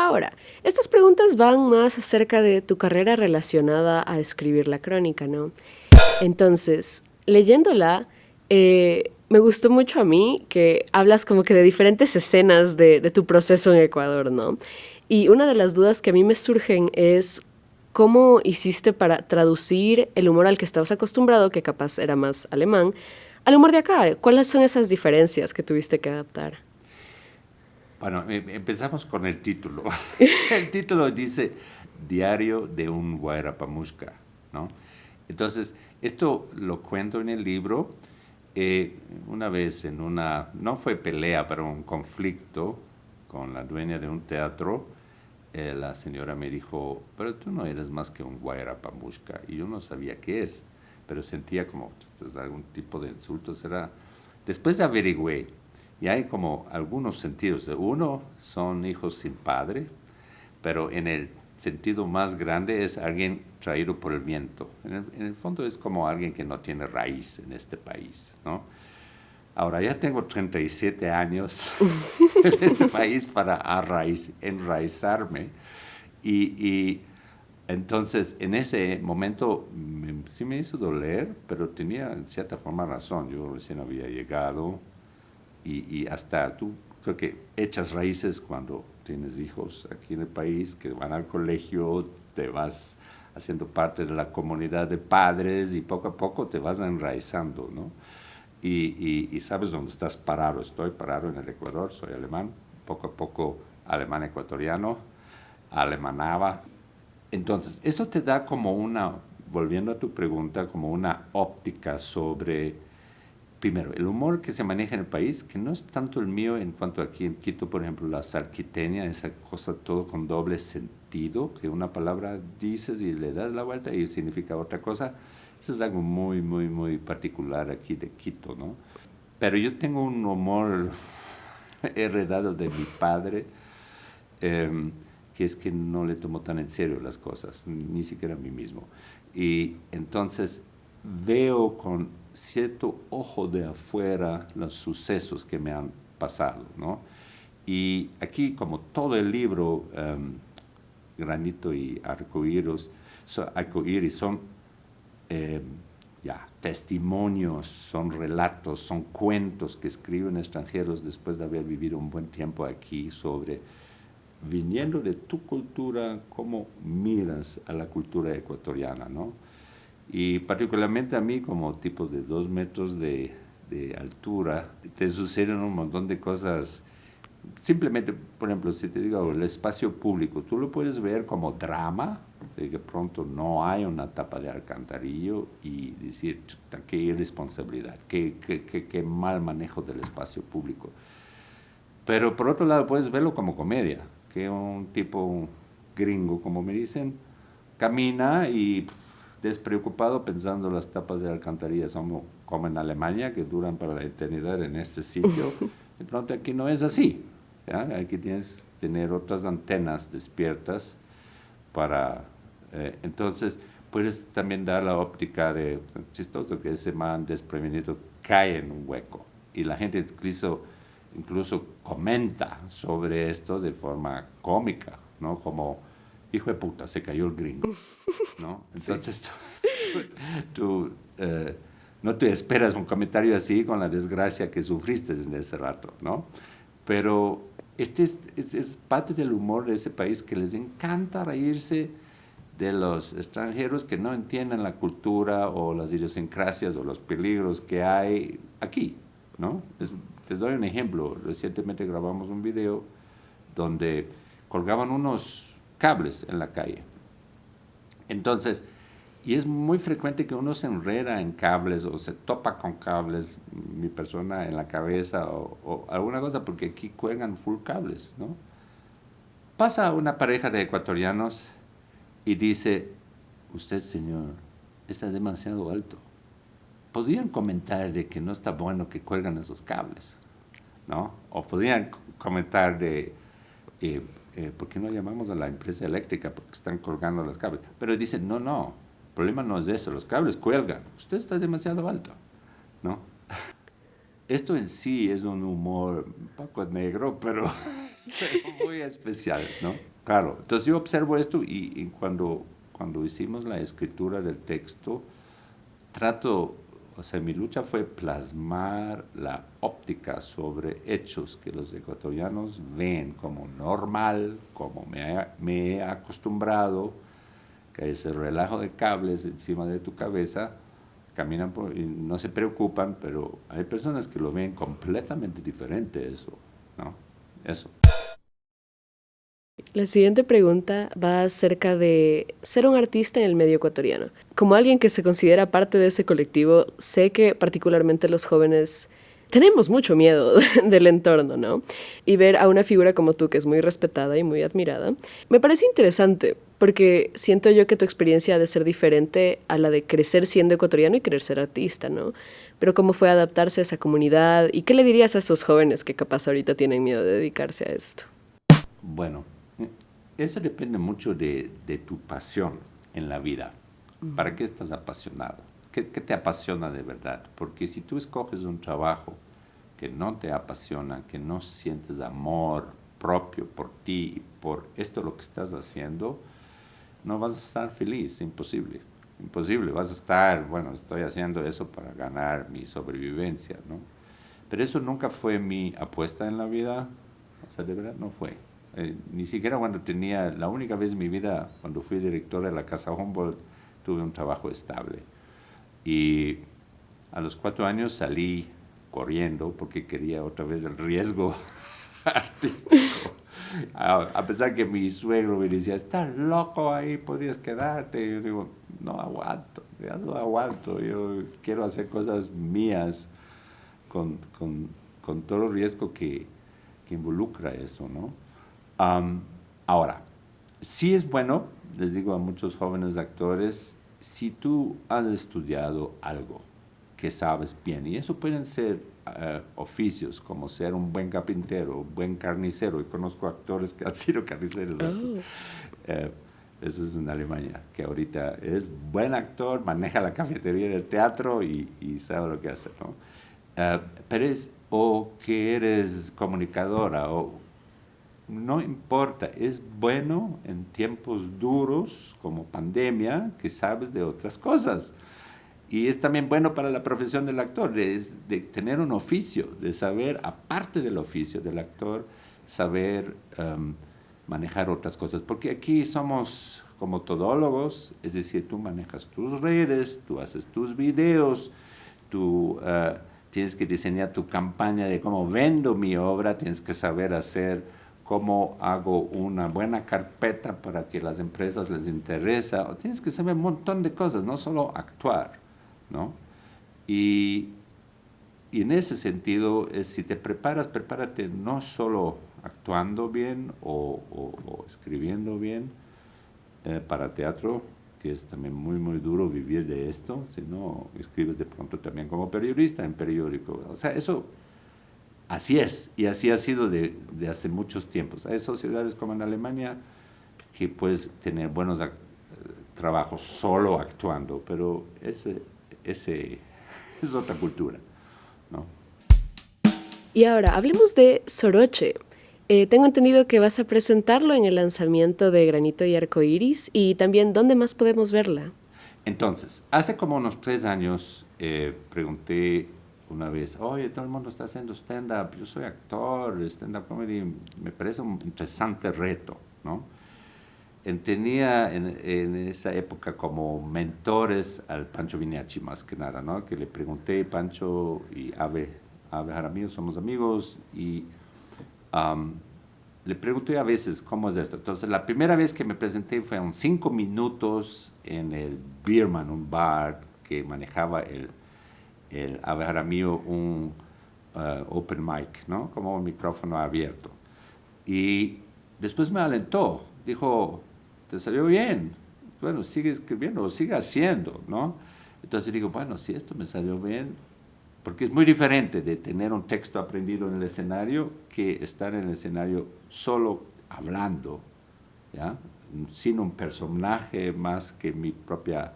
Ahora, estas preguntas van más acerca de tu carrera relacionada a escribir la crónica, ¿no? Entonces, leyéndola, me gustó mucho a mí que hablas como que de diferentes escenas de tu proceso en Ecuador, ¿no? Y una de las dudas que a mí me surgen es cómo hiciste para traducir el humor al que estabas acostumbrado, que capaz era más alemán, al humor de acá. ¿Cuáles son esas diferencias que tuviste que adaptar? Bueno, empezamos con el título. El título dice Diario de un Guayrapamushka, ¿no? Entonces, esto lo cuento en el libro. Una vez en una, no fue pelea, pero un conflicto con la dueña de un teatro, la señora me dijo, pero tú no eres más que un Guayrapamushka. Y yo no sabía qué es, pero sentía como algún tipo de insulto. Será. Después averigüé y hay como algunos sentidos. Uno son hijos sin padre, pero en el sentido más grande es alguien traído por el viento. En el fondo es como alguien que no tiene raíz en este país, ¿no? Ahora ya tengo 37 años en este país para enraizarme y entonces en ese momento sí me hizo doler, pero tenía en cierta forma razón. Yo recién había llegado y hasta tú creo que echas raíces cuando tienes hijos aquí en el país que van al colegio, te vas haciendo parte de la comunidad de padres y poco a poco te vas enraizando, ¿no? Y sabes dónde estás parado. Estoy parado en el Ecuador, soy alemán, poco a poco alemán ecuatoriano, alemanaba. Entonces, eso te da como una, volviendo a tu pregunta, como una óptica sobre primero, el humor que se maneja en el país, que no es tanto el mío en cuanto aquí en Quito, por ejemplo, la sarquiteña, esa cosa todo con doble sentido, que una palabra dices y le das la vuelta y significa otra cosa. Eso es algo muy, muy, muy particular aquí de Quito, ¿no? Pero yo tengo un humor heredado de mi padre, eh, que es que no le tomo tan en serio las cosas, ni siquiera a mí mismo. Y entonces veo con cierto ojo de afuera los sucesos que me han pasado, ¿no? Y aquí, como todo el libro, Granito y Arcoíris son eh, ya, testimonios, son relatos, son cuentos que escriben extranjeros después de haber vivido un buen tiempo aquí sobre, viniendo de tu cultura, cómo miras a la cultura ecuatoriana, ¿no? Y particularmente a mí, como tipo de 2 metros de altura, te suceden un montón de cosas. Simplemente, por ejemplo, si te digo el espacio público, tú lo puedes ver como drama, de que pronto no hay una tapa de alcantarillo y decir, chuta, qué irresponsabilidad, qué mal manejo del espacio público. Pero por otro lado puedes verlo como comedia, que un tipo gringo, como me dicen, camina y despreocupado pensando las tapas de alcantarilla son como en Alemania, que duran para la eternidad en este sitio. De pronto aquí no es así. ¿Ya? Aquí tienes que tener otras antenas despiertas para... entonces puedes también dar la óptica de, chistoso que ese man desprevenido cae en un hueco. Y la gente incluso comenta sobre esto de forma cómica, ¿no? Como, hijo de puta, se cayó el gringo, ¿no? Sí. Entonces tú, tú no te esperas un comentario así con la desgracia que sufriste en ese rato, ¿no? Pero este es parte del humor de ese país que les encanta reírse de los extranjeros que no entienden la cultura o las idiosincrasias o los peligros que hay aquí, ¿no? Te doy un ejemplo. Recientemente grabamos un video donde colgaban unos cables en la calle. Entonces, y es muy frecuente que uno se enreda en cables o se topa con cables, mi persona en la cabeza o alguna cosa, porque aquí cuelgan full cables, ¿no? Pasa una pareja de ecuatorianos y dice, usted señor, está demasiado alto. Podrían comentar de que no está bueno que cuelgan esos cables, ¿no? O podrían comentar de, eh, ¿por qué no llamamos a la empresa eléctrica porque están colgando los cables? Pero dicen, no, no, el problema no es eso, los cables cuelgan, usted está demasiado alto, ¿no? Esto en sí es un humor un poco negro, pero, pero muy especial, ¿no? Claro, entonces yo observo esto y cuando hicimos la escritura del texto, trato, o sea, mi lucha fue plasmar la óptica sobre hechos que los ecuatorianos ven como normal, como me he acostumbrado, que ese relajo de cables encima de tu cabeza, caminan y no se preocupan, pero hay personas que lo ven completamente diferente eso, ¿no? Eso. La siguiente pregunta va acerca de ser un artista en el medio ecuatoriano. Como alguien que se considera parte de ese colectivo, sé que particularmente los jóvenes tenemos mucho miedo del entorno, ¿no? Y ver a una figura como tú, que es muy respetada y muy admirada, me parece interesante, porque siento yo que tu experiencia ha de ser diferente a la de crecer siendo ecuatoriano y querer ser artista, ¿no? Pero cómo fue adaptarse a esa comunidad y qué le dirías a esos jóvenes que capaz ahorita tienen miedo de dedicarse a esto. Bueno, eso depende mucho de tu pasión en la vida. ¿Para qué estás apasionado? ¿Qué te apasiona de verdad? Porque si tú escoges un trabajo que no te apasiona, que no sientes amor propio por ti y por esto lo que estás haciendo, no vas a estar feliz, imposible. Imposible, vas a estar, bueno, estoy haciendo eso para ganar mi sobrevivencia, ¿no? Pero eso nunca fue mi apuesta en la vida, o sea, de verdad no fue. Ni siquiera cuando tenía, la única vez en mi vida, cuando fui director de la Casa Humboldt, tuve un trabajo estable. Y a los 4 años salí corriendo porque quería otra vez el riesgo artístico. A pesar que mi suegro me decía, estás loco ahí, podrías quedarte. Y yo digo, no aguanto, ya no aguanto. Yo quiero hacer cosas mías con todo el riesgo que involucra eso, ¿no? Um, Ahora, sí es bueno, les digo a muchos jóvenes actores, si tú has estudiado algo que sabes bien, y eso pueden ser oficios, como ser un buen carpintero, un buen carnicero, y conozco actores que han sido carniceros antes. Oh. Eh, Eso es en Alemania, que ahorita es buen actor, maneja la cafetería del teatro y sabe lo que hace, ¿no? Pero es, o que eres comunicadora, o no importa, es bueno en tiempos duros como pandemia que sabes de otras cosas. Y es también bueno para la profesión del actor, de tener un oficio, de saber, aparte del oficio del actor, saber manejar otras cosas. Porque aquí somos como todólogos, es decir, tú manejas tus redes, tú haces tus videos, tú tienes que diseñar tu campaña de cómo vendo mi obra, tienes que saber hacer cómo hago una buena carpeta para que las empresas les interesa, tienes que saber un montón de cosas, no solo actuar, ¿no? Y, y en ese sentido, si te preparas, prepárate no solo actuando bien o escribiendo bien para teatro, que es también muy, muy duro vivir de esto, sino escribes de pronto también como periodista en periódico. O sea, eso así es, y así ha sido de hace muchos tiempos. Hay sociedades como en Alemania que puedes tener buenos trabajos solo actuando, pero ese es otra cultura, ¿no? Y ahora, hablemos de Soroche. Tengo entendido que vas a presentarlo en el lanzamiento de Granito y Arcoíris y también dónde más podemos verla. Entonces, hace como unos 3 años pregunté una vez, oye, todo el mundo está haciendo stand-up, yo soy actor, stand-up comedy, me parece un interesante reto, ¿no? Tenía en esa época como mentores al Pancho Viniachi más que nada, ¿no? Que le pregunté, Pancho y Ave Jaramillo somos amigos y um, le pregunté a veces cómo es esto. Entonces, la primera vez que me presenté fue en 5 minutos en el Beerman, un bar que manejaba el Ave Jaramillo, un open mic, ¿no? Como un micrófono abierto. Y después me alentó, dijo, te salió bien, bueno, sigue escribiendo, sigue haciendo, ¿no? Entonces digo, bueno, si esto me salió bien, porque es muy diferente de tener un texto aprendido en el escenario que estar en el escenario solo hablando, ¿ya? Sin un personaje más que mi propia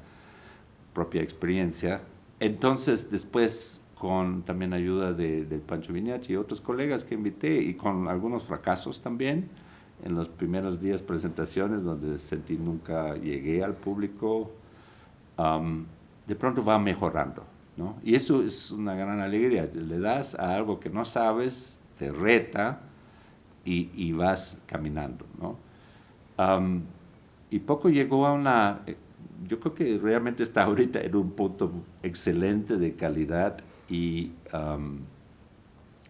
experiencia. Entonces, después, con también ayuda del Pancho Viñachi y otros colegas que invité, y con algunos fracasos también, en los primeros días presentaciones donde sentí nunca llegué al público, de pronto va mejorando, ¿no? Y eso es una gran alegría. Le das a algo que no sabes, te reta y vas caminando, ¿no? Y poco llegó a una... Yo creo que realmente está ahorita en un punto excelente de calidad y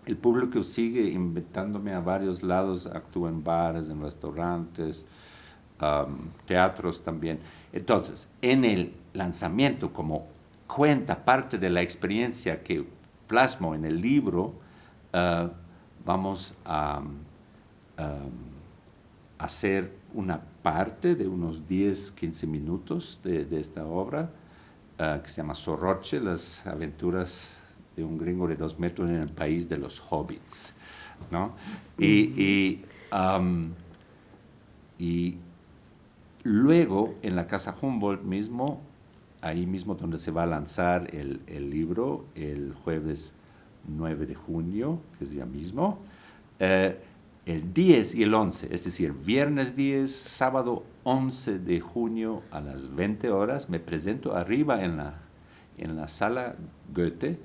el público sigue invitándome a varios lados, actúo en bares, en restaurantes, teatros también. Entonces, en el lanzamiento, como cuenta parte de la experiencia que plasmo en el libro, vamos a hacer una parte de unos 10, 15 minutos de esta obra, que se llama Soroche, las aventuras de un gringo de 2 metros en el país de los hobbits, ¿no? Y luego, en la Casa Humboldt mismo, ahí mismo donde se va a lanzar el libro, el jueves 9 de junio, que es día mismo, el 10 y el 11, es decir, viernes 10, sábado 11 de junio a las 20 horas, me presento arriba en la sala Goethe,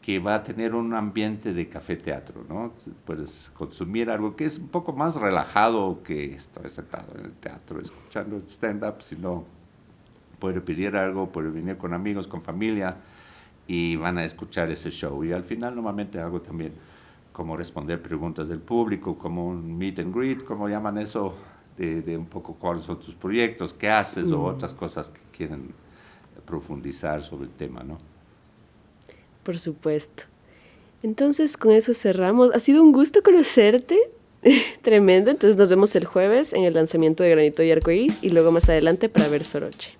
que va a tener un ambiente de café-teatro, ¿no? Puedes consumir algo que es un poco más relajado que estoy sentado en el teatro escuchando stand-up, sino puede pedir algo, puede venir con amigos, con familia, y van a escuchar ese show. Y al final normalmente hago también como responder preguntas del público, como un meet and greet, como llaman eso, de un poco cuáles son tus proyectos, qué haces, o otras cosas que quieren profundizar sobre el tema, ¿no? Por supuesto. Entonces, con eso cerramos. Ha sido un gusto conocerte. Tremendo. Entonces, nos vemos el jueves en el lanzamiento de Granito y Arcoíris y luego más adelante para ver Soroche.